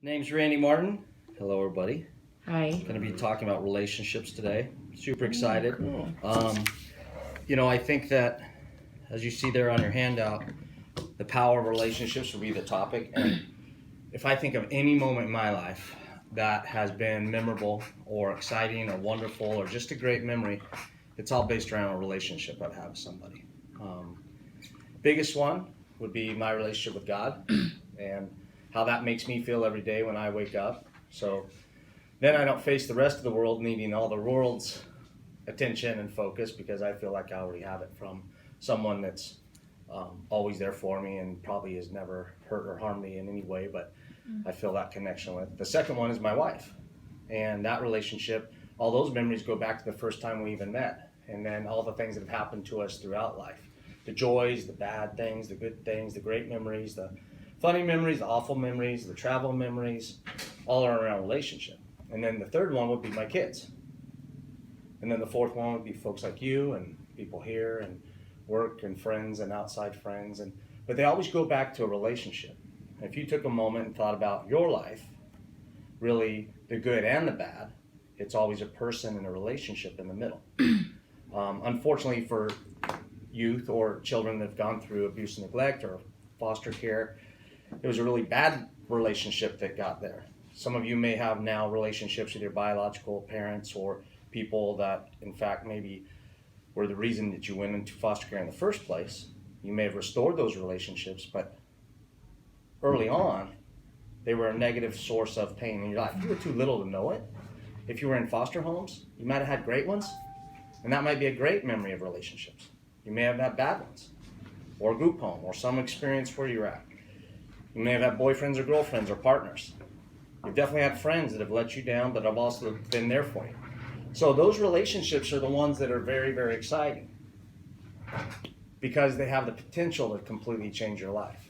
Name's Randy Martin. Hello, everybody. Hi. Going to be talking about relationships today. Super excited. Cool. I think that, as you see there on your handout, the power of relationships will be the topic. And if I think of any moment in my life that has been memorable or exciting or wonderful or just a great memory, it's all based around a relationship I've had with somebody. Biggest one would be my relationship with God and how that makes me feel every day when I wake up. So then I don't face the rest of the world needing all the world's attention and focus, because I feel like I already have it from someone that's always there for me and probably has never hurt or harmed me in any way, but I feel that connection with. The second one is my wife, and that relationship, all those memories go back to the first time we even met, and then all the things that have happened to us throughout life. The joys, the bad things, the good things, the great memories, the funny memories, the awful memories, the travel memories, all are around relationship. And then the third one would be my kids. And then the fourth one would be folks like you and people here and work and friends and outside friends. But they always go back to a relationship. If you took a moment and thought about your life, really the good and the bad, it's always a person and a relationship in the middle. Unfortunately for youth or children that have gone through abuse and neglect or foster care, it was a really bad relationship that got there. Some of you may have now relationships with your biological parents or people that, in fact, maybe were the reason that you went into foster care in the first place. You may have restored those relationships, but early on, they were a negative source of pain in your life. You were too little to know it. If you were in foster homes, you might have had great ones, and that might be a great memory of relationships. You may have had bad ones, or a group home, or some experience where you're at. You may have had boyfriends or girlfriends or partners. You've definitely had friends that have let you down, but have also been there for you. So those relationships are the ones that are very, very exciting, because they have the potential to completely change your life.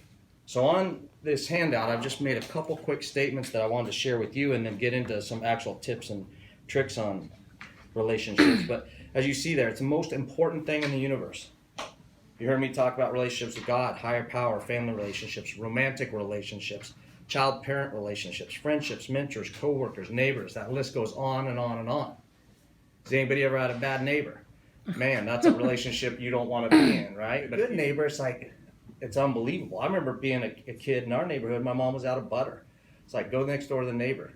So on this handout, I've just made a couple quick statements that I wanted to share with you, and then get into some actual tips and tricks on relationships. But as you see there, it's the most important thing in the universe. You heard me talk about relationships with God, higher power, family relationships, romantic relationships, child-parent relationships, friendships, mentors, co-workers, neighbors. That list goes on and on and on. Has anybody ever had a bad neighbor? Man, that's a relationship you don't want to be in, right? But a good neighbor, it's unbelievable. I remember being a kid in our neighborhood. My mom was out of butter. It's like, go next door to the neighbor.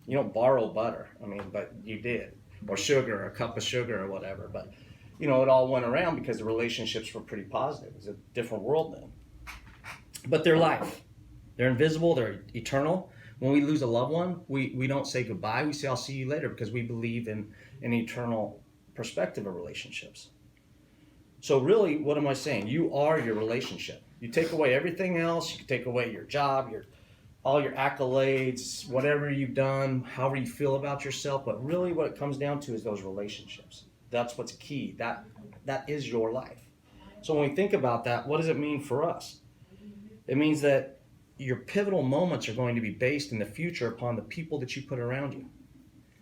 You don't borrow butter, but you did. Or sugar, a cup of sugar or whatever. But, it all went around because the relationships were pretty positive. It was a different world then. But they're life. They're invisible. They're eternal. When we lose a loved one, we don't say goodbye. We say, I'll see you later, because we believe in an eternal perspective of relationships. So really, what am I saying? You are your relationship. You take away everything else. You can take away your job, all your accolades, whatever you've done, however you feel about yourself. But really what it comes down to is those relationships. That's what's key. That is your life. So when we think about that, what does it mean for us? It means that your pivotal moments are going to be based in the future upon the people that you put around you.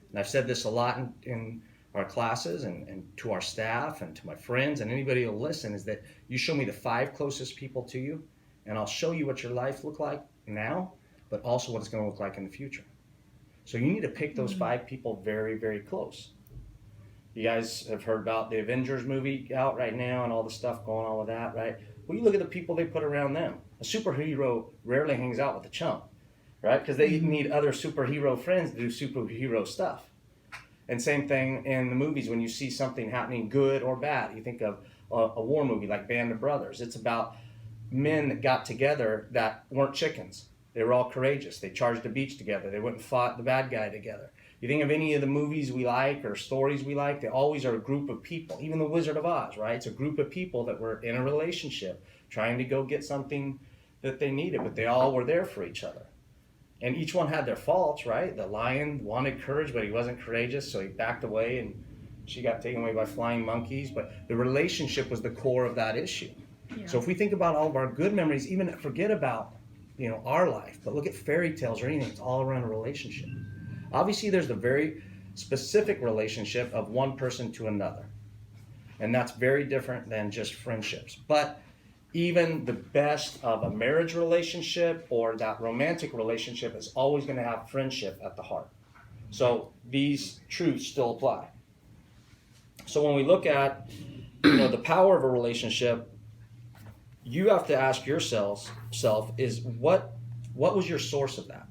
And I've said this a lot in our classes and to our staff and to my friends and anybody who'll listen, is that you show me the 5 closest people to you, and I'll show you what your life looks like now, but also what it's going to look like in the future. So you need to pick those 5 people very, very close. You guys have heard about the Avengers movie out right now and all the stuff going on with that, right? Well, you look at the people they put around them. A superhero rarely hangs out with a chump, right? Because they need other superhero friends to do superhero stuff. And same thing in the movies. When you see something happening, good or bad, you think of a war movie like Band of Brothers. It's about men that got together that weren't chickens. They were all courageous. They charged the beach together. They went and fought the bad guy together. You think of any of the movies we like or stories we like, they always are a group of people. Even The Wizard of Oz, right? It's a group of people that were in a relationship trying to go get something that they needed, but they all were there for each other. And each one had their faults, right? The lion wanted courage, but he wasn't courageous, so he backed away, and she got taken away by flying monkeys. But the relationship was the core of that issue. Yeah. So if we think about all of our good memories, even forget about our life, but look at fairy tales or anything, it's all around a relationship. Obviously, there's the very specific relationship of one person to another. And that's very different than just friendships. But even the best of a marriage relationship or that romantic relationship is always going to have friendship at the heart. So these truths still apply. So when we look at, the power of a relationship, you have to ask yourself is what was your source of that?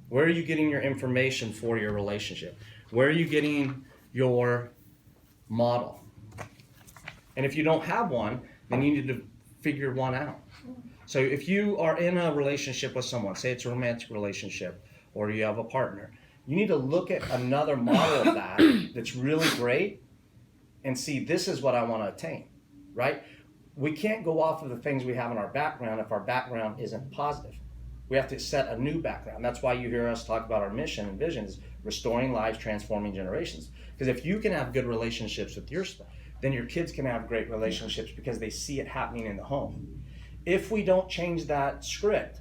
Where are you getting your information for your relationship? Where are you getting your model? And if you don't have one, then you need to figure one out. So if you are in a relationship with someone, say it's a romantic relationship, or you have a partner, you need to look at another model of that that's really great and see, this is what I want to attain, right? We can't go off of the things we have in our background if our background isn't positive. We have to set a new background. That's why you hear us talk about our mission and vision is restoring lives, transforming generations. Because if you can have good relationships with your spouse, then your kids can have great relationships because they see it happening in the home. If we don't change that script,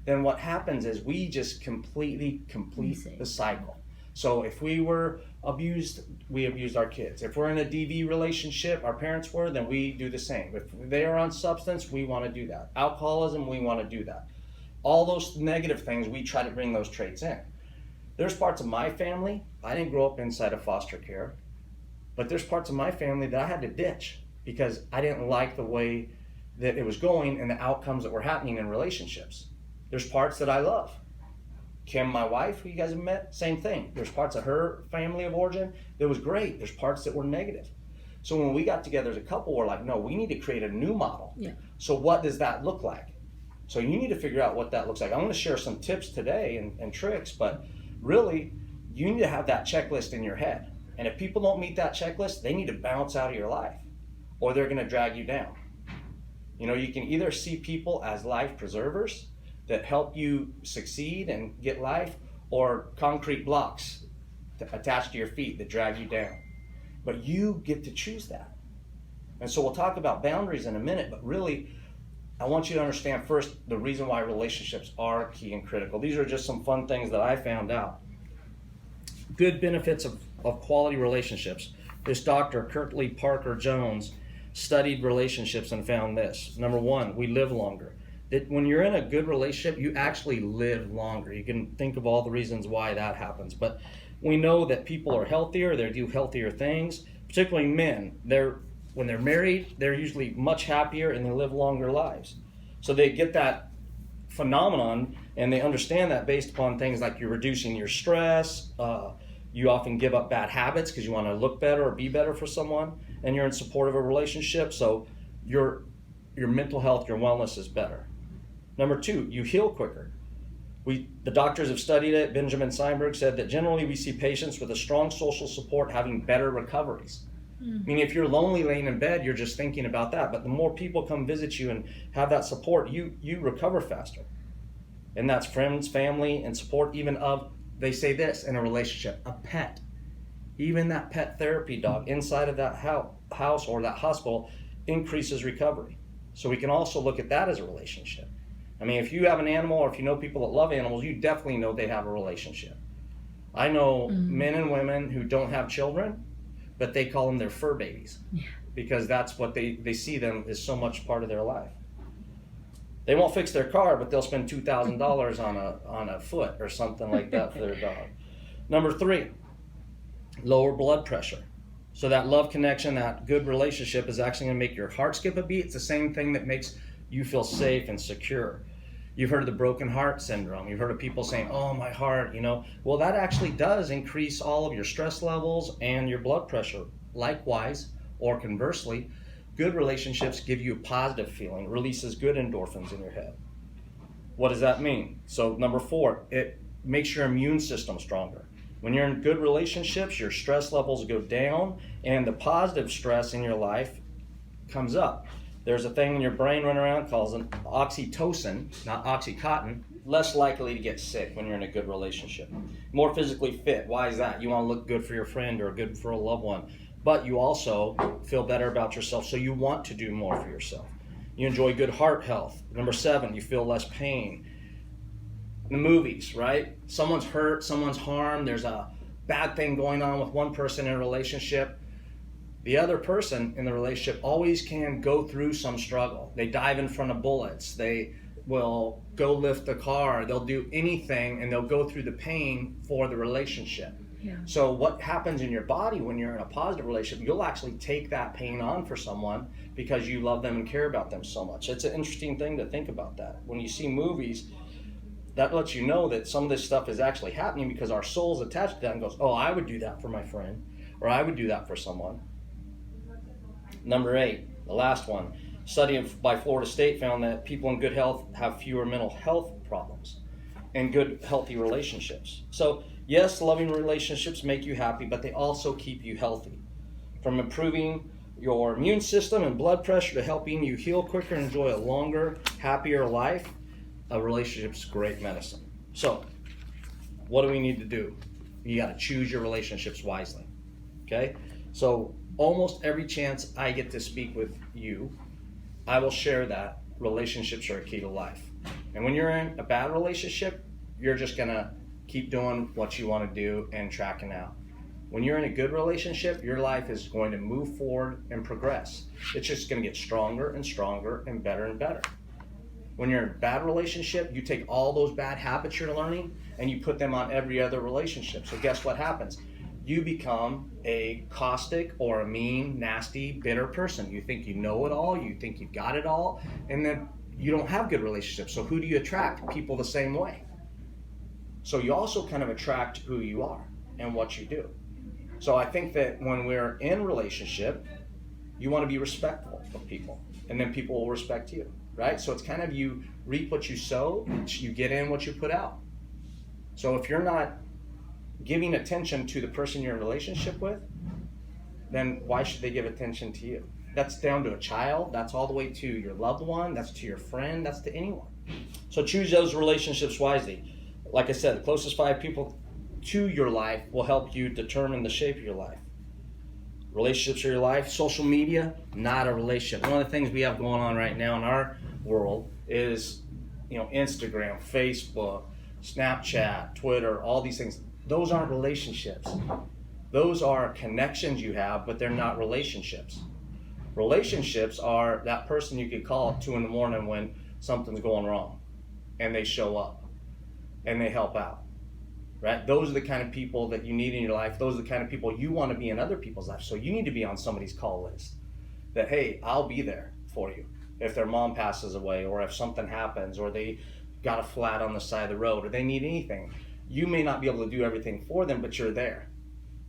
then what happens is we just completely complete the cycle. So if we were abused, we abused our kids. If we're in a DV relationship, our parents were, then we do the same. If they are on substance, we want to do that. Alcoholism, we want to do that. All those negative things, we try to bring those traits in. There's parts of my family, I didn't grow up inside of foster care, but there's parts of my family that I had to ditch because I didn't like the way that it was going and the outcomes that were happening in relationships. There's parts that I love. Kim, my wife, who you guys have met, same thing. There's parts of her family of origin that was great. There's parts that were negative. So when we got together as a couple, we're like, no, we need to create a new model. Yeah. So what does that look like? So you need to figure out what that looks like. I'm going to share some tips today and tricks, but really, you need to have that checklist in your head. And if people don't meet that checklist, they need to bounce out of your life or they're going to drag you down. You can either see people as life preservers that help you succeed and get life, or concrete blocks attached to your feet that drag you down. But you get to choose that. And so we'll talk about boundaries in a minute, but really, I want you to understand first the reason why relationships are key and critical. These are just some fun things that I found out. Good benefits of quality relationships. This Dr. Kirtley Parker Jones studied relationships and found this. Number one, we live longer. That when you're in a good relationship, you actually live longer. You can think of all the reasons why that happens. But we know that people are healthier, they do healthier things, particularly men. When they're married, they're usually much happier and they live longer lives. So they get that phenomenon and they understand that based upon things like you're reducing your stress, you often give up bad habits because you want to look better or be better for someone, and you're in support of a relationship, so your mental health, your wellness is better. Number two, you heal quicker. The doctors have studied it. Benjamin Steinberg said that generally we see patients with a strong social support having better recoveries. Meaning if you're lonely laying in bed, you're just thinking about that. But the more people come visit you and have that support, you recover faster. And that's friends, family, and support even of, they say this in a relationship, a pet. Even that pet therapy dog inside of that house or that hospital increases recovery. So we can also look at that as a relationship. I mean, if you have an animal or if you know people that love animals, you definitely know they have a relationship. I know men and women who don't have children, but they call them their fur babies because that's what they see them as so much part of their life. They won't fix their car, but they'll spend $2,000 on a foot or something like that for their dog. Number three, lower blood pressure. So that love connection, that good relationship is actually going to make your heart skip a beat. It's the same thing that makes you feel safe and secure. You've heard of the broken heart syndrome. You've heard of people saying, oh, my heart, Well, that actually does increase all of your stress levels and your blood pressure. Likewise, or conversely, good relationships give you a positive feeling, releases good endorphins in your head. What does that mean? So number four, it makes your immune system stronger. When you're in good relationships, your stress levels go down and the positive stress in your life comes up. There's a thing in your brain running around called an oxytocin, not Oxycontin, less likely to get sick when you're in a good relationship. More physically fit. Why is that? You want to look good for your friend or good for a loved one. But you also feel better about yourself, so you want to do more for yourself. You enjoy good heart health. Number seven, you feel less pain. The movies, right? Someone's hurt, someone's harmed, there's a bad thing going on with one person in a relationship. The other person in the relationship always can go through some struggle. They dive in front of bullets. They will go lift the car. They'll do anything, and they'll go through the pain for the relationship. Yeah. So what happens in your body when you're in a positive relationship, you'll actually take that pain on for someone because you love them and care about them so much. It's an interesting thing to think about that. When you see movies, that lets you know that some of this stuff is actually happening because our soul's attached to that and goes, oh, I would do that for my friend, or I would do that for someone. Number 8, the last one. Study by Florida State found that people in good health have fewer mental health problems and good, healthy relationships. So, yes, loving relationships make you happy, but they also keep you healthy. From improving your immune system and blood pressure to helping you heal quicker and enjoy a longer, happier life, a relationship's great medicine. So, what do we need to do? You got to choose your relationships wisely. Okay? So, almost every chance I get to speak with you, I will share that relationships are a key to life. And when you're in a bad relationship, you're just going to keep doing what you want to do and tracking out. When you're in a good relationship, your life is going to move forward and progress. It's just going to get stronger and stronger and better. When you're in a bad relationship, you take all those bad habits you're learning and you put them on every other relationship. So guess what happens? You become a caustic or a mean, nasty, bitter person. You think you know it all, you think you've got it all, and then you don't have good relationships. So who do you attract? People the same way. So you also kind of attract who you are and what you do. So I think that when we're in relationship, you want to be respectful of people, and then people will respect you, right? So it's kind of you reap what you sow, you get in what you put out. So if you're not giving attention to the person you're in a relationship with, then why should they give attention to you? That's down to a child, that's all the way to your loved one, that's to your friend, that's to anyone. So choose those relationships wisely. Like I said, the closest 5 people to your life will help you determine the shape of your life. Relationships are your life. Social media, not a relationship. One of the things we have going on right now in our world is, Instagram, Facebook, Snapchat, Twitter, all these things. Those aren't relationships. Those are connections you have, but they're not relationships. Relationships are that person you could call at 2 a.m. when something's going wrong, and they show up, and they help out, right? Those are the kind of people that you need in your life. Those are the kind of people you want to be in other people's lives. So you need to be on somebody's call list that, hey, I'll be there for you if their mom passes away, or if something happens, or they got a flat on the side of the road, or they need anything. You may not be able to do everything for them, but you're there.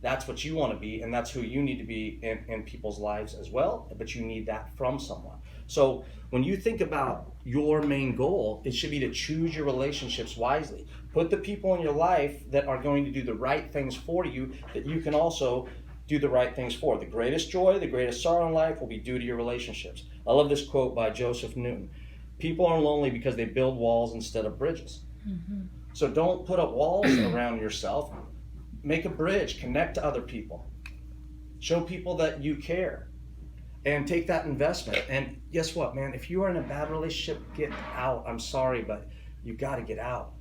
That's what you want to be, and that's who you need to be in people's lives as well, but you need that from someone. So when you think about your main goal, it should be to choose your relationships wisely. Put the people in your life that are going to do the right things for you, that you can also do the right things for. The greatest joy, the greatest sorrow in life will be due to your relationships. I love this quote by Joseph Newton. People are lonely because they build walls instead of bridges. Mm-hmm. So don't put up walls around yourself. Make a bridge, connect to other people. Show people that you care. And take that investment. And guess what, man? If you are in a bad relationship, get out. I'm sorry, but you got to get out.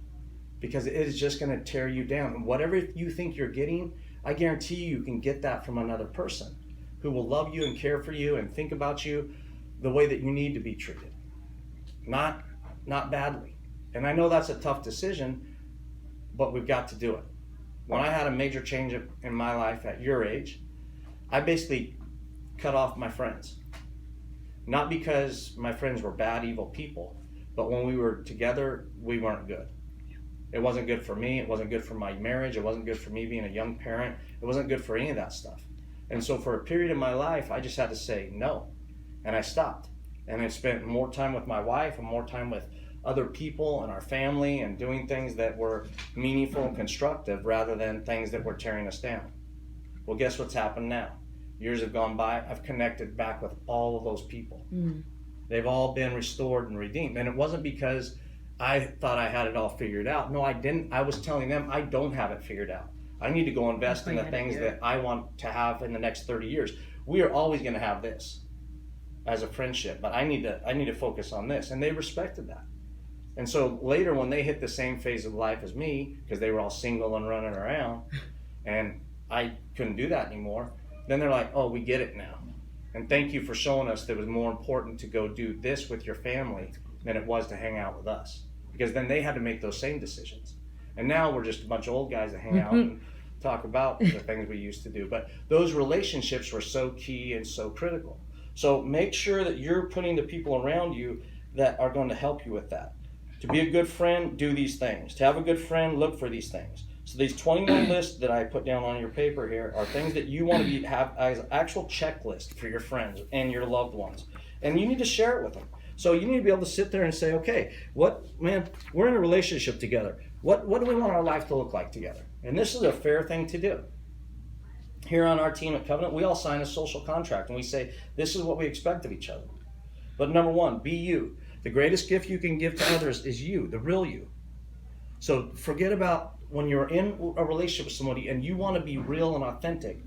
Because it is just going to tear you down. And whatever you think you're getting, I guarantee you can get that from another person who will love you and care for you and think about you the way that you need to be treated. Not badly. And I know that's a tough decision, but we've got to do it. When I had a major change in my life at your age, I basically cut off my friends. Not because my friends were bad, evil people, but when we were together, we weren't good. It wasn't good for me. It wasn't good for my marriage. It wasn't good for me being a young parent. It wasn't good for any of that stuff. And so for a period of my life, I just had to say no. And I stopped. And I spent more time with my wife and more time with other people and our family and doing things that were meaningful and constructive rather than things that were tearing us down. Well, guess what's happened now? Years have gone by. I've connected back with all of those people. Mm. They've all been restored and redeemed. And it wasn't because I thought I had it all figured out. No, I didn't. I was telling them I don't have it figured out. I need to go invest in the things that I want to have in the next 30 years. We are always going to have this as a friendship, but I need to focus on this. And they respected that. And so later when they hit the same phase of life as me, because they were all single and running around, and I couldn't do that anymore, then they're like, oh, we get it now. And thank you for showing us that it was more important to go do this with your family than it was to hang out with us. Because then they had to make those same decisions. And now we're just a bunch of old guys that hang out and talk about the things we used to do. But those relationships were so key and so critical. So make sure that you're putting the people around you that are going to help you with that. To be a good friend, do these things. To have a good friend, look for these things. So these 21 lists that I put down on your paper here are things that you want to have as an actual checklist for your friends and your loved ones. And you need to share it with them. So you need to be able to sit there and say, okay, we're in a relationship together. What do we want our life to look like together? And this is a fair thing to do. Here on our team at Covenant, we all sign a social contract and we say, this is what we expect of each other. But number one, be you. The greatest gift you can give to others is you, the real you. So forget about when you're in a relationship with somebody and you want to be real and authentic,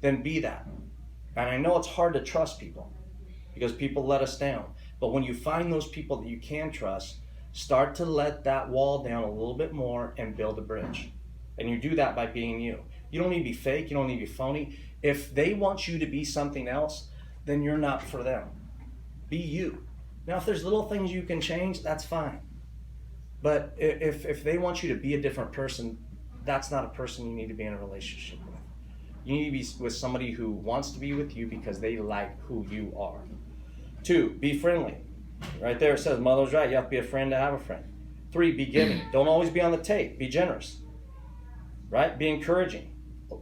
then be that. And I know it's hard to trust people because people let us down. But when you find those people that you can trust, start to let that wall down a little bit more and build a bridge. And you do that by being you. You don't need to be fake. You don't need to be phony. If they want you to be something else, then you're not for them. Be you. Now, if there's little things you can change, that's fine. But if they want you to be a different person, that's not a person you need to be in a relationship with. You need to be with somebody who wants to be with you because they like who you are. 2, be friendly. Right there it says, Mother's right, you have to be a friend to have a friend. 3, be giving. Don't always be on the take. Be generous. Right? Be encouraging.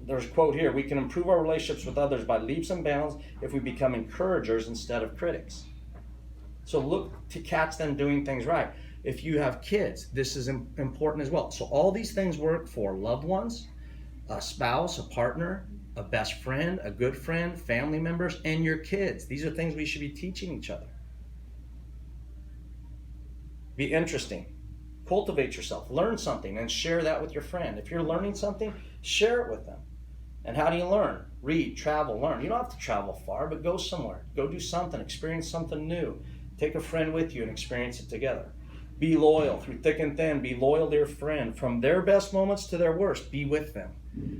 There's a quote here, we can improve our relationships with others by leaps and bounds if we become encouragers instead of critics. So look to catch them doing things right. If you have kids, this is important as well. So all these things work for loved ones, a spouse, a partner, a best friend, a good friend, family members, and your kids. These are things we should be teaching each other. Be interesting. Cultivate yourself. Learn something and share that with your friend. If you're learning something, share it with them. And how do you learn? Read, travel, learn. You don't have to travel far, but go somewhere. Go do something. Experience something new. Take a friend with you and experience it together. Be loyal through thick and thin. Be loyal to your friend. From their best moments to their worst, be with them.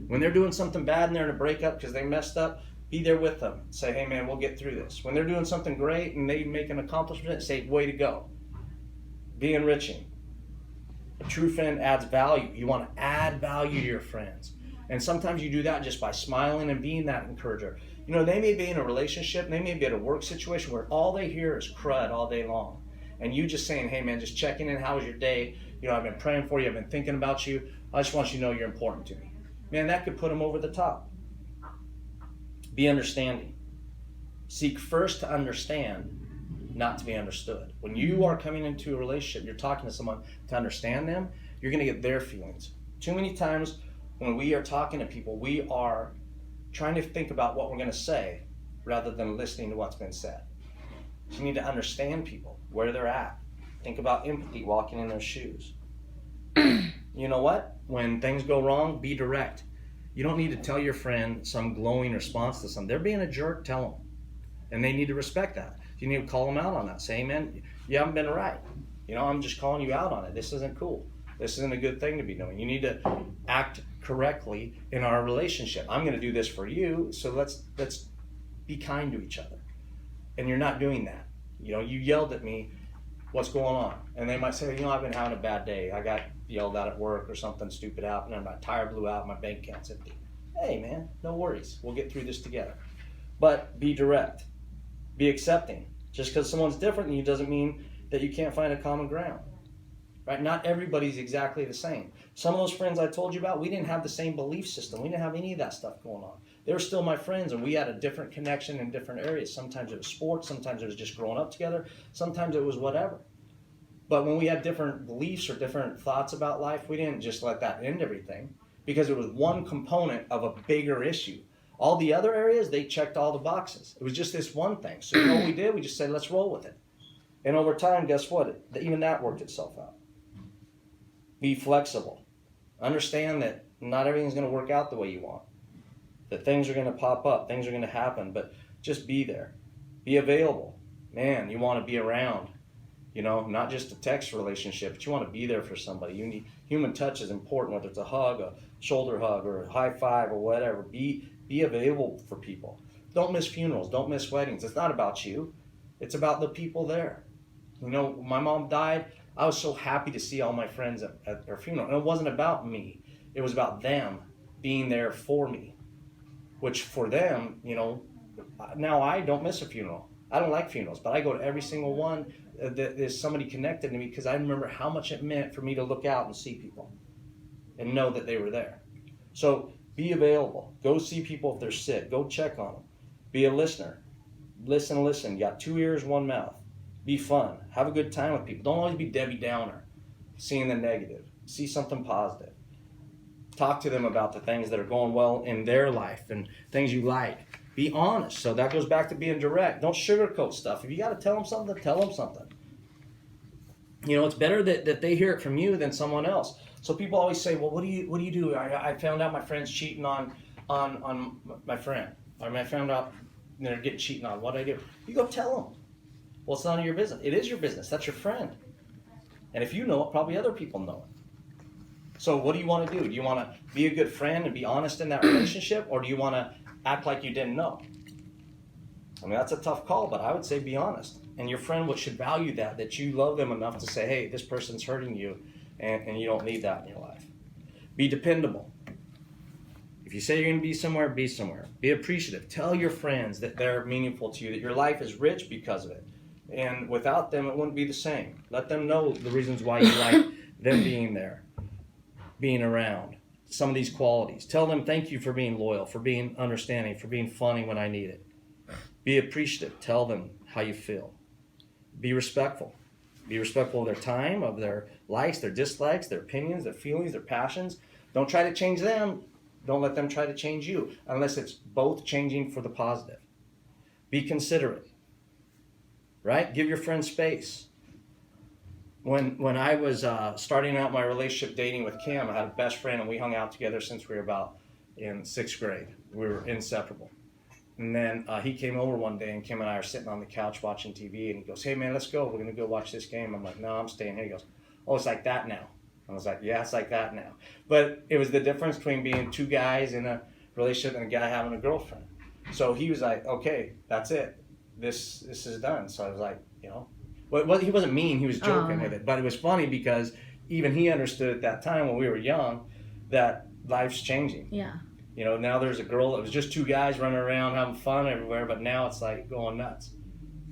When they're doing something bad and they're in a breakup because they messed up, be there with them. Say, hey man, we'll get through this. When they're doing something great and they make an accomplishment, say, way to go. Be enriching. A true friend adds value. You want to add value to your friends. And sometimes you do that just by smiling and being that encourager. You know, they may be in a relationship, they may be at a work situation where all they hear is crud all day long. And you just saying, hey man, just checking in, how was your day? You know, I've been praying for you, I've been thinking about you. I just want you to know you're important to me. Man, that could put them over the top. Be understanding. Seek first to understand, not to be understood. When you are coming into a relationship, you're talking to someone to understand them, you're going to get their feelings. Too many times when we are talking to people, we are trying to think about what we're going to say rather than listening to what's been said. So you need to understand people, where they're at. Think about empathy, walking in their shoes. You know what? When things go wrong, be direct. You don't need to tell your friend some glowing response to something. They're being a jerk, tell them. And they need to respect that. You need to call them out on that. Say, man, you haven't been right. You know, I'm just calling you out on it. This isn't cool. This isn't a good thing to be doing. You need to act correctly in our relationship. I'm going to do this for you, so let's be kind to each other. And you're not doing that. You know, you yelled at me, what's going on? And they might say, you know, I've been having a bad day. I got yelled at work or something stupid happened and my tire blew out, my bank account's empty. Hey man, no worries. We'll get through this together. But be direct. Be accepting. Just because someone's different than you doesn't mean that you can't find a common ground. Right? Not everybody's exactly the same. Some of those friends I told you about, we didn't have the same belief system. We didn't have any of that stuff going on. They were still my friends, and we had a different connection in different areas. Sometimes it was sports, sometimes it was just growing up together, sometimes it was whatever. But when we had different beliefs or different thoughts about life, we didn't just let that end everything, because it was one component of a bigger issue. All the other areas, they checked all the boxes. It was just this one thing. So you know what we did? We just said, let's roll with it. And over time, guess what? Even that worked itself out. Be flexible. Understand that not everything's going to work out the way you want. That things are going to pop up, things are going to happen, but just be there. Be available. Man, you want to be around. You know, not just a text relationship, but you want to be there for somebody. You need human touch is important, whether it's a hug, a shoulder hug, or a high five, or whatever. Be available for people. Don't miss funerals. Don't miss weddings. It's not about you. It's about the people there. You know, my mom died. I was so happy to see all my friends at her funeral. And it wasn't about me. It was about them being there for me. Which for them, you know, now I don't miss a funeral. I don't like funerals, but I go to every single one that there's somebody connected to me, because I remember how much it meant for me to look out and see people and know that they were there. So be available. Go see people if they're sick. Go check on them. Be a listener. Listen. You got 2 ears, 1 mouth. Be fun. Have a good time with people. Don't always be Debbie Downer, seeing the negative. See something positive. Talk to them about the things that are going well in their life and things you like. Be honest. So that goes back to being direct. Don't sugarcoat stuff. If you got to tell them something, tell them something. You know, it's better that they hear it from you than someone else. So people always say, well, what do you do? I found out my friend's cheating on my friend. I found out they're getting cheating on. What do I do? You go tell them. Well, it's none of your business. It is your business. That's your friend. And if you know it, probably other people know it. So what do you want to do? Do you want to be a good friend and be honest in that relationship? Or do you want to act like you didn't know? I mean, that's a tough call, but I would say be honest. And your friend should value that you love them enough to say, hey, this person's hurting you, and you don't need that in your life. Be dependable. If you say you're going to be somewhere, be somewhere. Be appreciative. Tell your friends that they're meaningful to you, that your life is rich because of it. And without them, it wouldn't be the same. Let them know the reasons why you like them being there, being around, some of these qualities. Tell them thank you for being loyal, for being understanding, for being funny when I need it. Be appreciative. Tell them how you feel. Be respectful. Be respectful of their time, of their likes, their dislikes, their opinions, their feelings, their passions. Don't try to change them. Don't let them try to change you, unless it's both changing for the positive. Be considerate. Right? Give your friends space. When I was starting out my relationship dating with Kim, I had a best friend, and we hung out together since we were about in 6th grade. We were inseparable. And then he came over one day, and Kim and I are sitting on the couch watching TV, and he goes, hey man, let's go. We're going to go watch this game. I'm like, no, I'm staying here. He goes, oh, it's like that now. I was like, yeah, it's like that now. But it was the difference between being two guys in a relationship and a guy having a girlfriend. So he was like, okay, that's it. This is done. So I was like, you know, well, he wasn't mean. He was joking with it. But it was funny because even he understood at that time when we were young that life's changing. Yeah. You know, now there's a girl that was just two guys running around having fun everywhere, but now it's like going nuts.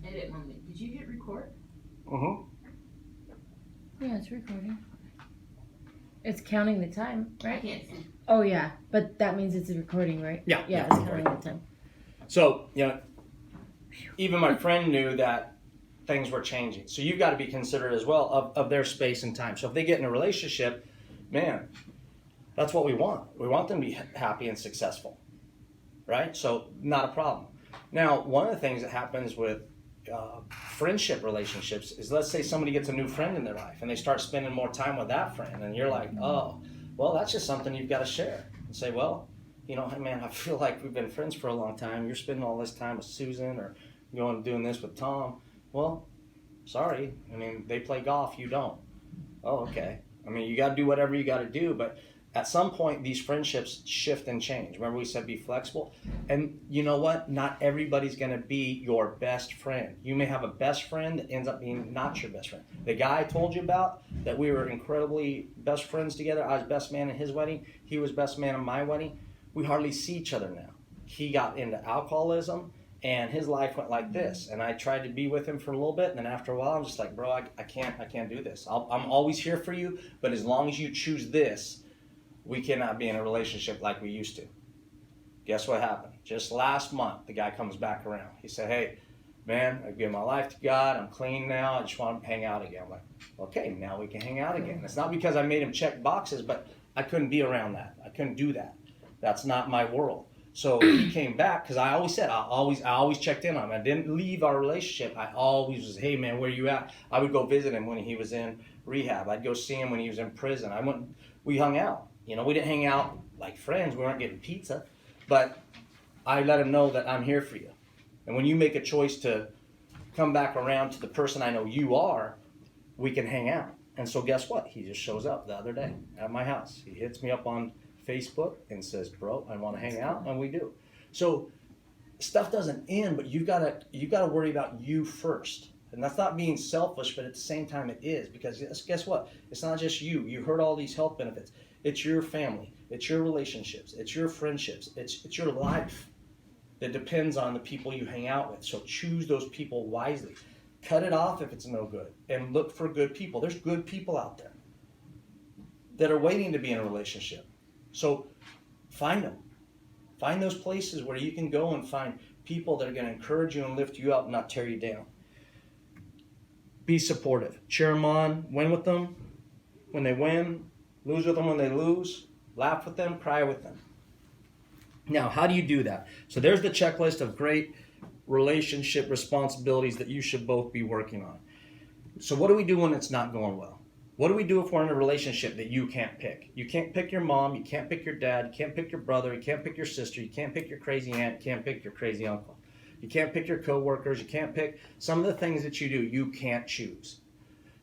Edit moment. Did you hit record? Mm-hmm. Yeah, it's recording. It's counting the time, I right? can't see. Oh, yeah. But that means it's a recording, right? Yeah. Yeah, it's counting the time. So, you know, even my friend knew that things were changing. So you've got to be considerate as well of their space and time. So if they get in a relationship, man, that's what we want. We want them to be happy and successful, right? So not a problem. Now, one of the things that happens with friendship relationships is, let's say somebody gets a new friend in their life and they start spending more time with that friend, and you're like, oh, well, that's just something you've got to share and say, well, you know, hey man, I feel like we've been friends for a long time. You're spending all this time with Susan, or going and doing this with Tom. Well, sorry. I mean, they play golf, you don't. Oh, okay. I mean, you got to do whatever you got to do, but at some point, these friendships shift and change. Remember we said be flexible? And you know what? Not everybody's going to be your best friend. You may have a best friend that ends up being not your best friend. The guy I told you about, that we were incredibly best friends together, I was best man in his wedding, he was best man in my wedding, we hardly see each other now. He got into alcoholism, and his life went like this. And I tried to be with him for a little bit, and then after a while, I'm just like, bro, I can't do this. I'm always here for you, but as long as you choose this, we cannot be in a relationship like we used to. Guess what happened? Just last month, the guy comes back around. He said, hey, man, I give my life to God. I'm clean now. I just want to hang out again. I'm like, okay, now we can hang out again. It's not because I made him check boxes, but I couldn't be around that. I couldn't do that. That's not my world. So he came back, because I always said, I always checked in on him. I didn't leave our relationship. I always was, hey man, where you at? I would go visit him when he was in rehab. I'd go see him when he was in prison. We hung out. You know, we didn't hang out like friends. We weren't getting pizza. But I let him know that I'm here for you. And when you make a choice to come back around to the person I know you are, we can hang out. And so guess what? He just shows up the other day at my house. He hits me up on Facebook and says, bro, I want to hang out, and we do. So stuff doesn't end, but you gotta worry about you first. And that's not being selfish, but at the same time it is, because guess what? It's not just you. You heard all these health benefits. It's your family, it's your relationships, it's your friendships, it's your life that depends on the people you hang out with. So choose those people wisely. Cut it off if it's no good, and look for good people. There's good people out there that are waiting to be in a relationship. So find them. Find those places where you can go and find people that are going to encourage you and lift you up, not tear you down. Be supportive. Cheer them on. Win with them when they win. Lose with them when they lose. Laugh with them. Cry with them. Now, how do you do that? So there's the checklist of great relationship responsibilities that you should both be working on. So what do we do when it's not going well? What do we do if we're in a relationship that you can't pick? You can't pick your mom, you can't pick your dad, you can't pick your brother, you can't pick your sister, you can't pick your crazy aunt, you can't pick your crazy uncle. You can't pick your coworkers, you can't pick some of the things that you do, you can't choose.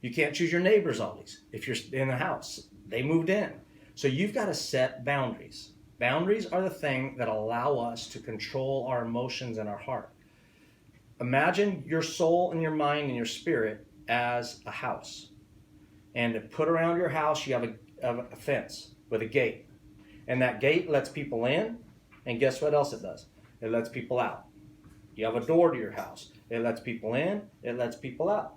You can't choose your neighbors always. If you're in a house, they moved in. So you've got to set boundaries. Boundaries are the thing that allow us to control our emotions and our heart. Imagine your soul and your mind and your spirit as a house. And to put around your house, you have a fence with a gate. And that gate lets people in, and guess what else it does? It lets people out. You have a door to your house. It lets people in, it lets people out.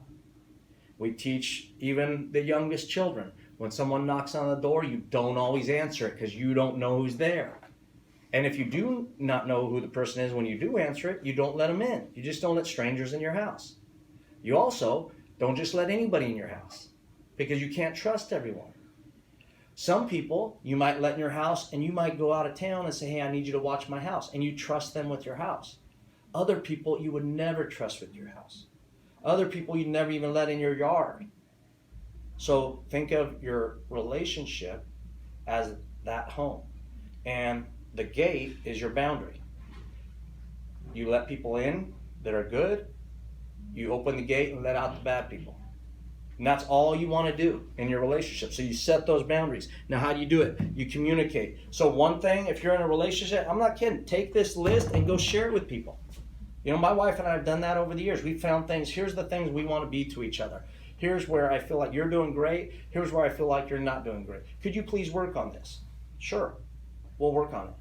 We teach even the youngest children, when someone knocks on the door, you don't always answer it because you don't know who's there. And if you do not know who the person is when you do answer it, you don't let them in. You just don't let strangers in your house. You also don't just let anybody in your house, because you can't trust everyone. Some people you might let in your house, and you might go out of town and say, hey, I need you to watch my house, and you trust them with your house. Other people you would never trust with your house. Other people you'd never even let in your yard. So think of your relationship as that home, and the gate is your boundary. You let people in that are good, you open the gate and let out the bad people. And that's all you want to do in your relationship. So you set those boundaries. Now, how do you do it? You communicate. So one thing, if you're in a relationship, I'm not kidding, take this list and go share it with people. You know, my wife and I have done that over the years. We've found things. Here's the things we want to be to each other. Here's where I feel like you're doing great. Here's where I feel like you're not doing great. Could you please work on this? Sure. We'll work on it.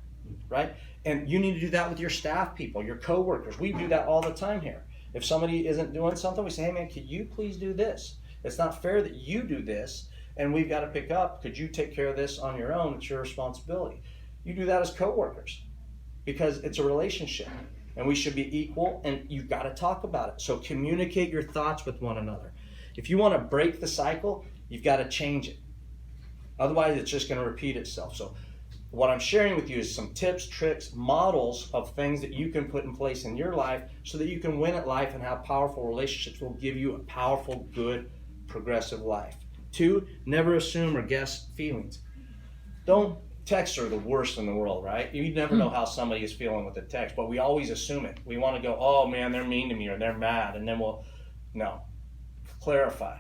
Right? And you need to do that with your staff people, your coworkers. We do that all the time here. If somebody isn't doing something, we say, hey man, could you please do this? It's not fair that you do this and we've got to pick up. Could you take care of this on your own? It's your responsibility. You do that as coworkers because it's a relationship and we should be equal, and you've got to talk about it. So communicate your thoughts with one another. If you want to break the cycle, you've got to change it. Otherwise, it's just going to repeat itself. So what I'm sharing with you is some tips, tricks, models of things that you can put in place in your life so that you can win at life and have powerful relationships will give you a powerful, good, progressive life. 2, never assume or guess feelings. Don't texts are the worst in the world, right? You never know how somebody is feeling with a text, but we always assume it. We want to go, oh man, they're mean to me or they're mad, and then no. Clarify.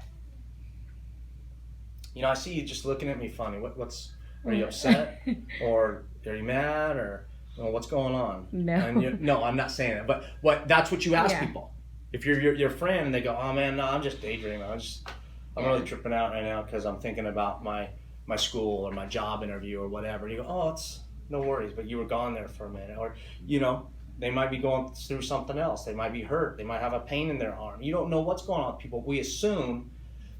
You know, I see you just looking at me funny. Are you upset? Or are you mad? Or what's going on? No. And no, I'm not saying that. But that's what you ask Yeah. people. If you're your friend and they go, oh man, no, I'm just daydreaming. I'm really tripping out right now because I'm thinking about my school or my job interview or whatever. And you go, oh, it's no worries, but you were gone there for a minute. Or, they might be going through something else. They might be hurt. They might have a pain in their arm. You don't know what's going on with people. We assume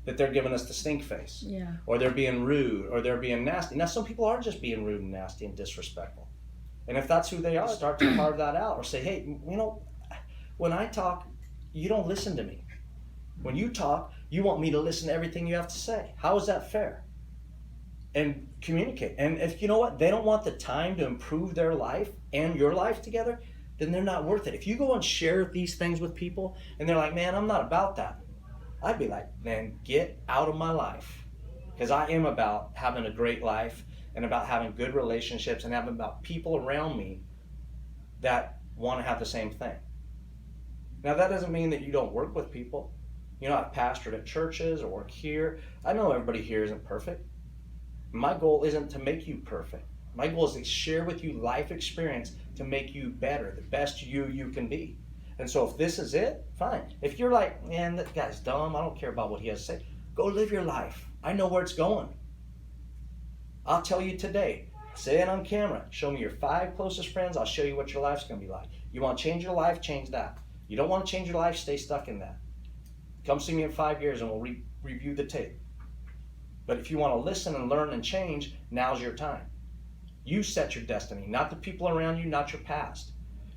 that they're giving us the stink face. Yeah. Or they're being rude, or they're being nasty. Now, some people are just being rude and nasty and disrespectful. And if that's who they are, start to carve that out. Or say, hey, when I talk, you don't listen to me. When you talk, you want me to listen to everything you have to say. How is that fair? And communicate. And if you know what, they don't want the time to improve their life and your life together, then they're not worth it. If you go and share these things with people and they're like, man, I'm not about that, I'd be like, man, get out of my life. Because I am about having a great life and about having good relationships and having about people around me that want to have the same thing. Now, that doesn't mean that you don't work with people. You know, I've pastored at churches or work here. I know everybody here isn't perfect. My goal isn't to make you perfect. My goal is to share with you life experience to make you better, the best you can be. And so if this is it, fine. If you're like, man, that guy's dumb, I don't care about what he has to say, go live your life. I know where it's going. I'll tell you today, say it on camera, show me your 5 closest friends, I'll show you what your life's going to be like. You want to change your life, change that. You don't want to change your life, stay stuck in that. Come see me in 5 years and we'll review the tape. But if you want to listen and learn and change, now's your time. You set your destiny, not the people around you, not your past.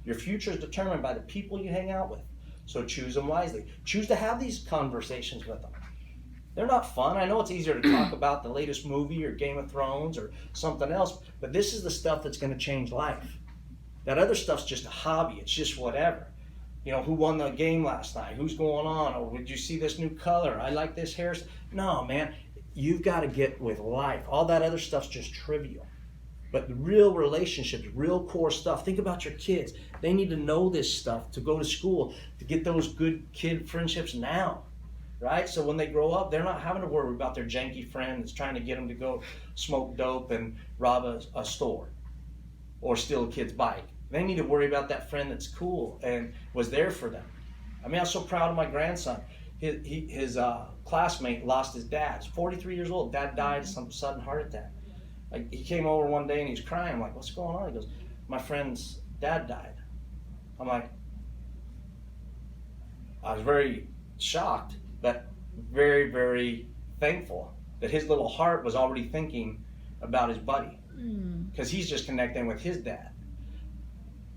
Your future is determined by the people you hang out with. So choose them wisely. Choose to have these conversations with them. They're not fun. I know it's easier to talk about the latest movie or Game of Thrones or something else, but this is the stuff that's going to change life. That other stuff's just a hobby. It's just whatever. You know, who won the game last night? Who's going on? Or did you see this new color? I like this hairstyle. No, man. You've got to get with life. All that other stuff's just trivial. But the real relationships, real core stuff. Think about your kids. They need to know this stuff to go to school, to get those good kid friendships now, right? So when they grow up, they're not having to worry about their janky friend that's trying to get them to go smoke dope and rob a store or steal a kid's bike. They need to worry about that friend that's cool and was there for them. I mean, I'm so proud of my grandson. His classmate lost his dad. He's 43 years old. Dad died of some sudden heart attack. Like, he came over one day and he's crying. I'm like, what's going on? He goes, my friend's dad died. I'm like, I was very shocked, but very, very thankful that his little heart was already thinking about his buddy, because he's just connecting with his dad.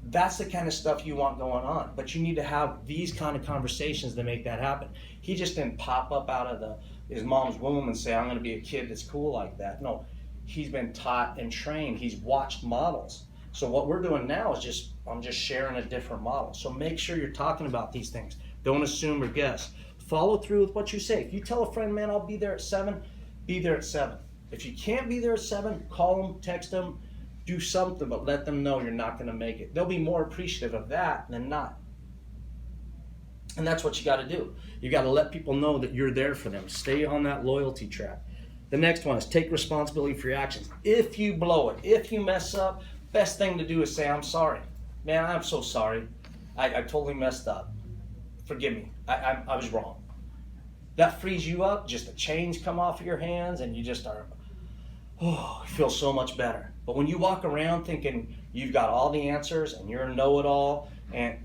That's the kind of stuff you want going on, but you need to have these kind of conversations to make that happen. He just didn't pop up out of his mom's womb and say, I'm going to be a kid that's cool like that. No, he's been taught and trained. He's watched models. So what we're doing now is I'm just sharing a different model. So make sure you're talking about these things. Don't assume or guess. Follow through with what you say. If you tell a friend, man, I'll be there at 7, be there at 7. If you can't be there at 7, call them, text them, do something, but let them know you're not going to make it. They'll be more appreciative of that than not. And that's what you got to do. You got to let people know that you're there for them. Stay on that loyalty track. The next one is take responsibility for your actions. If you blow it, if you mess up, best thing to do is say, I'm sorry. Man, I'm so sorry. I totally messed up. Forgive me. I was wrong. That frees you up, just the chains come off of your hands and you just are, you feel so much better. But when you walk around thinking you've got all the answers and you're a know-it-all, and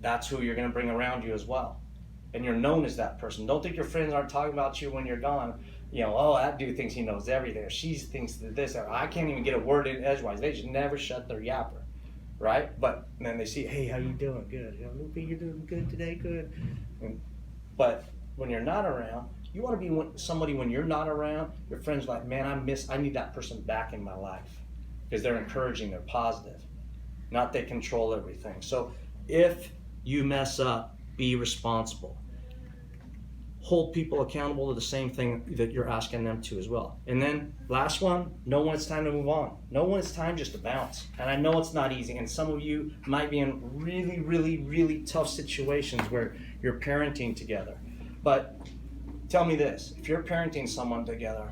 that's who you're going to bring around you as well. And you're known as that person. Don't think your friends aren't talking about you when you're gone. You know, oh, that dude thinks he knows everything. Or she thinks that this. Or I can't even get a word in edgewise. They just never shut their yapper, right? But then they see, hey, how you doing? Good. You know, Lupe, you're doing good today. Good. But when you're not around, you want to be somebody when you're not around. Your friends are like, man, I need that person back in my life, because they're encouraging, they're positive, not they control everything. So if you mess up, be responsible. Hold people accountable to the same thing that you're asking them to as well. And then last one, know when it's time to move on. Know when it's time just to bounce. And I know it's not easy, and some of you might be in really, really, really tough situations where you're parenting together. But tell me this, if you're parenting someone together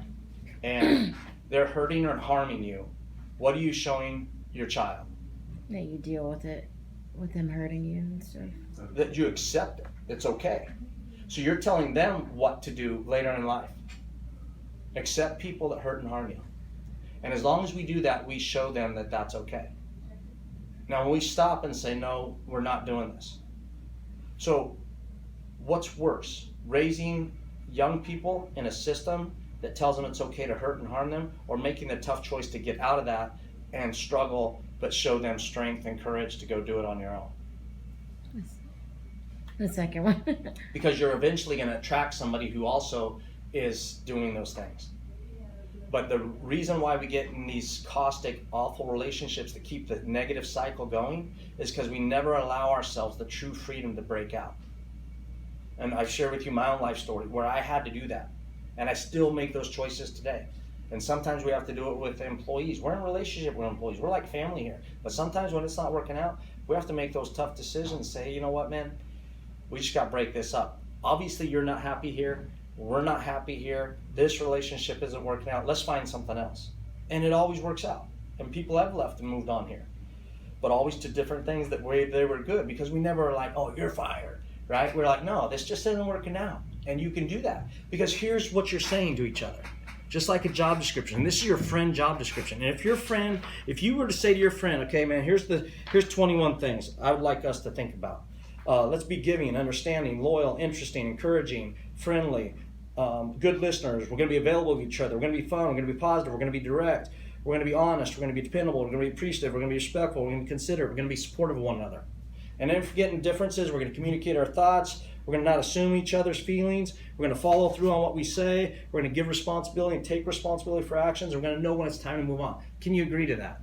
and they're hurting or harming you, what are you showing your child? That you deal with it, with them hurting you and stuff. That you accept it. It's okay. So you're telling them what to do later in life. Accept people that hurt and harm you. And as long as we do that, we show them that that's okay. Now when we stop and say, no, we're not doing this. So what's worse? Raising young people in a system that tells them it's okay to hurt and harm them, or making the tough choice to get out of that and struggle, but show them strength and courage to go do it on your own? The second one. Because you're eventually going to attract somebody who also is doing those things. But the reason why we get in these caustic, awful relationships that keep the negative cycle going is because we never allow ourselves the true freedom to break out. And I've shared with you my own life story where I had to do that. And I still make those choices today. And sometimes we have to do it with employees. We're in a relationship with employees. We're like family here. But sometimes when it's not working out, we have to make those tough decisions. Say, you know what, man? We just got to break this up. obviously you're not happy here. We're not happy here. This relationship isn't working out. Let's find something else. And it always works out. And people have left and moved on here. But always to different things that they were good, because we never were like, oh, you're fired, right? We're like, no, this just isn't working out. And you can do that. Because here's what you're saying to each other. Just like a job description. This is your friend job description. And if you were to say to your friend, okay, man, here's 21 things I would like us to think about. Let's be giving, understanding, loyal, interesting, encouraging, friendly, good listeners. We're going to be available to each other. We're going to be fun. We're going to be positive. We're going to be direct. We're going to be honest. We're going to be dependable. We're going to be appreciative. We're going to be respectful. We're going to be considerate. We're going to be supportive of one another. And then forgetting differences, we're going to communicate our thoughts. We're going to not assume each other's feelings. We're going to follow through on what we say. We're going to give responsibility and take responsibility for actions. We're going to know when it's time to move on. Can you agree to that?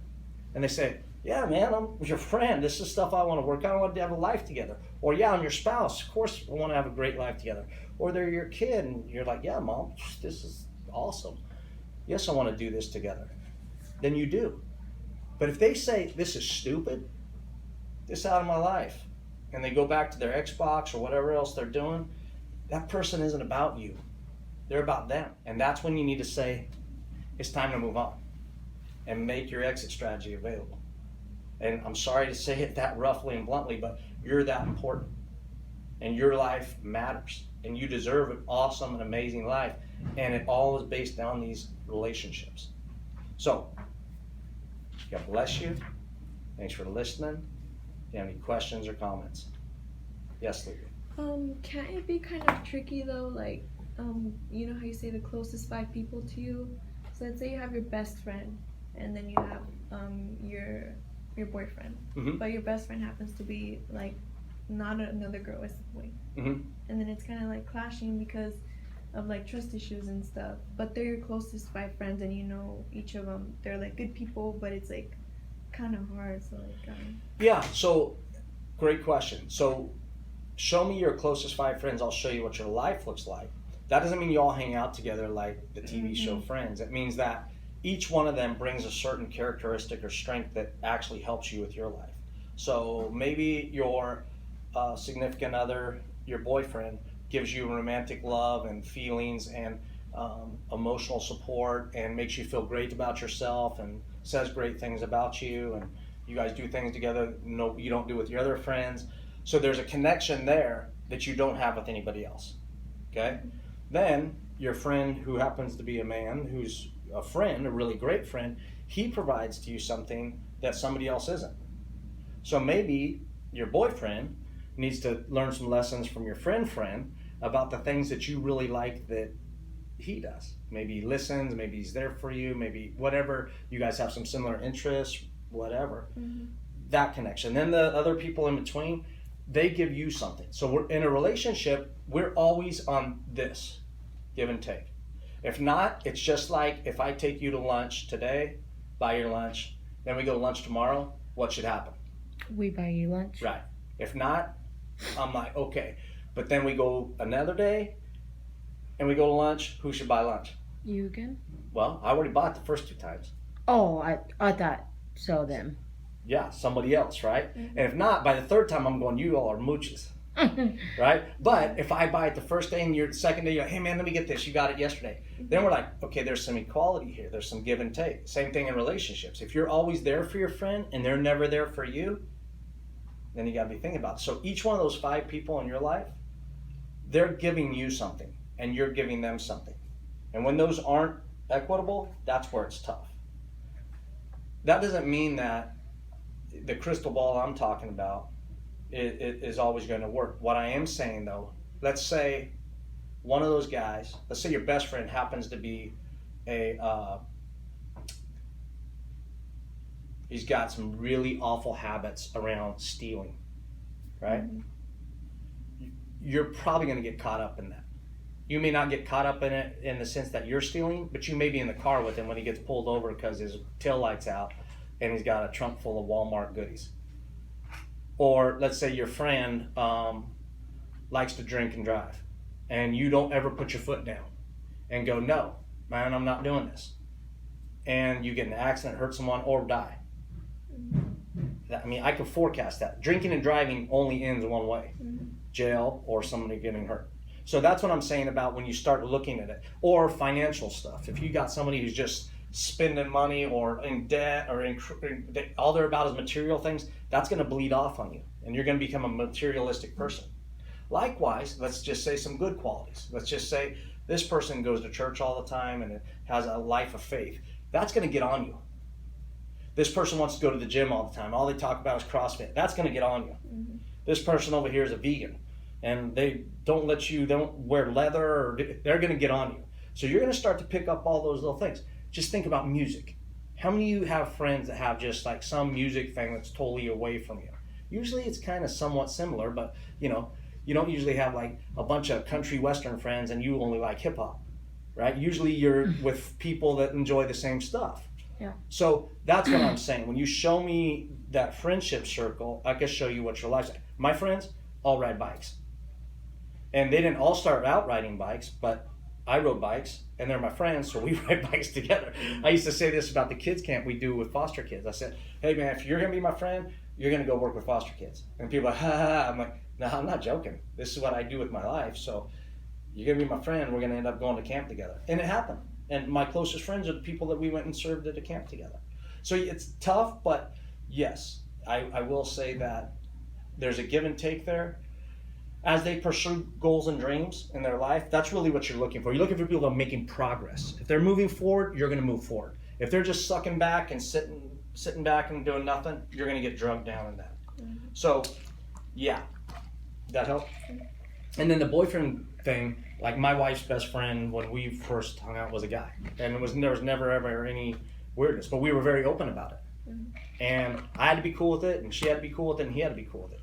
And they say, yeah, man, I'm your friend. This is stuff I want to work on. I want to have a life together. Or, yeah, I'm your spouse. Of course, we want to have a great life together. Or they're your kid, and you're like, yeah, Mom, this is awesome. Yes, I want to do this together. Then you do. But if they say, this is stupid, this is out of my life, and they go back to their Xbox or whatever else they're doing, that person isn't about you. They're about them. And that's when you need to say, it's time to move on and make your exit strategy available. And I'm sorry to say it that roughly and bluntly, but you're that important. And your life matters. And you deserve an awesome and amazing life. And it all is based on these relationships. So, God bless you. Thanks for listening. Do you have any questions or comments? Yes, Lily. Can't it be kind of tricky though? Like, you know how you say the closest 5 people to you? So let's say you have your best friend, and then you have your boyfriend, but your best friend happens to be like not another girl, it's a boy, and then it's kind of like clashing because of like trust issues and stuff. But they're your closest 5 friends, and you know each of them. They're like good people, but it's like kind of hard. So like, yeah. So, great question. So, show me your closest 5 friends. I'll show you what your life looks like. That doesn't mean you all hang out together like the TV show Friends. It means that each one of them brings a certain characteristic or strength that actually helps you with your life. So maybe your significant other, your boyfriend, gives you romantic love and feelings and emotional support and makes you feel great about yourself and says great things about you, and you guys do things together you don't do with your other friends. So there's a connection there that you don't have with anybody else. Okay? Then your friend, who happens to be a man who's a friend, a really great friend, he provides to you something that somebody else isn't. So maybe your boyfriend needs to learn some lessons from your friend about the things that you really like that he does. Maybe he listens, maybe he's there for you, maybe whatever, you guys have some similar interests, whatever. That connection. Then the other people in between, they give you something. So we're in a relationship, we're always on this, give and take. If not, it's just like if I take you to lunch today, buy your lunch, then we go to lunch tomorrow, what should happen? We buy you lunch. Right. If not, I'm like, okay. But then we go another day, and we go to lunch, who should buy lunch? You again? Well, I already bought the first 2 times. Oh, I thought so then. Yeah, somebody else, right? And if not, by the 3rd time, I'm going, you all are mooches. Right? But if I buy it the first day and you're the second day, you're like, hey man, let me get this. You got it yesterday. Then we're like, okay, there's some equality here. There's some give and take. Same thing in relationships. If you're always there for your friend and they're never there for you, then you got to be thinking about it. So each one of those 5 people in your life, they're giving you something and you're giving them something. And when those aren't equitable, that's where it's tough. That doesn't mean that the crystal ball I'm talking about it is always going to work. What I am saying though, let's say one of those guys, let's say your best friend happens to be he's got some really awful habits around stealing, right? You're probably going to get caught up in that. You may not get caught up in it in the sense that you're stealing, but you may be in the car with him when he gets pulled over because his tail light's out and he's got a trunk full of Walmart goodies. Or let's say your friend likes to drink and drive, and you don't ever put your foot down and go, no, man, I'm not doing this. And you get in an accident, hurt someone, or die. I mean, I can forecast that. Drinking and driving only ends one way, jail or somebody getting hurt. So that's what I'm saying about when you start looking at it. Or financial stuff. If you got somebody who's just spending money or in debt or all they're about is material things, that's going to bleed off on you. And you're going to become a materialistic person. Likewise, let's just say some good qualities. Let's just say this person goes to church all the time and has a life of faith. That's going to get on you. This person wants to go to the gym all the time. All they talk about is CrossFit. That's going to get on you. Mm-hmm. This person over here is a vegan, and they don't wear leather, or they're going to get on you. So you're going to start to pick up all those little things. Just think about music. How many of you have friends that have just like some music thing that's totally away from you? Usually it's kind of somewhat similar, but you don't usually have like a bunch of country western friends and you only like hip hop, right? Usually you're with people that enjoy the same stuff. Yeah. So that's what I'm saying. When you show me that friendship circle, I can show you what your life's like. My friends all ride bikes. And they didn't all start out riding bikes, but I rode bikes and they're my friends, so we ride bikes together. I used to say this about the kids camp we do with foster kids. I said, hey man, if you're gonna be my friend, you're gonna go work with foster kids. And people are like, ha ha ha. I'm like, no, I'm not joking. This is what I do with my life. So you're gonna be my friend, we're gonna end up going to camp together. And it happened. And my closest friends are the people that we went and served at a camp together. So it's tough, but yes, I will say that there's a give and take there. As they pursue goals and dreams in their life, that's really what you're looking for. You're looking for people that are making progress. If they're moving forward, you're going to move forward. If they're just sucking back and sitting back and doing nothing, you're going to get drugged down in that. Mm-hmm. So, yeah, that help? And then the boyfriend thing, like my wife's best friend when we first hung out was a guy, and there was never ever any weirdness, but we were very open about it. Mm-hmm. And I had to be cool with it, and she had to be cool with it, and he had to be cool with it.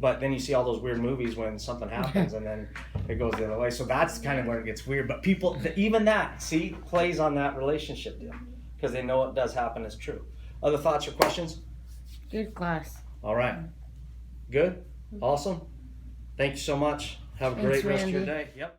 But then you see all those weird movies when something happens and then it goes the other way. So that's kind of where it gets weird. But people, even that, see, plays on that relationship deal because they know it does happen is true. Other thoughts or questions? Good class. All right. Good? Awesome. Thank you so much. Have a great rest of your day. Yep.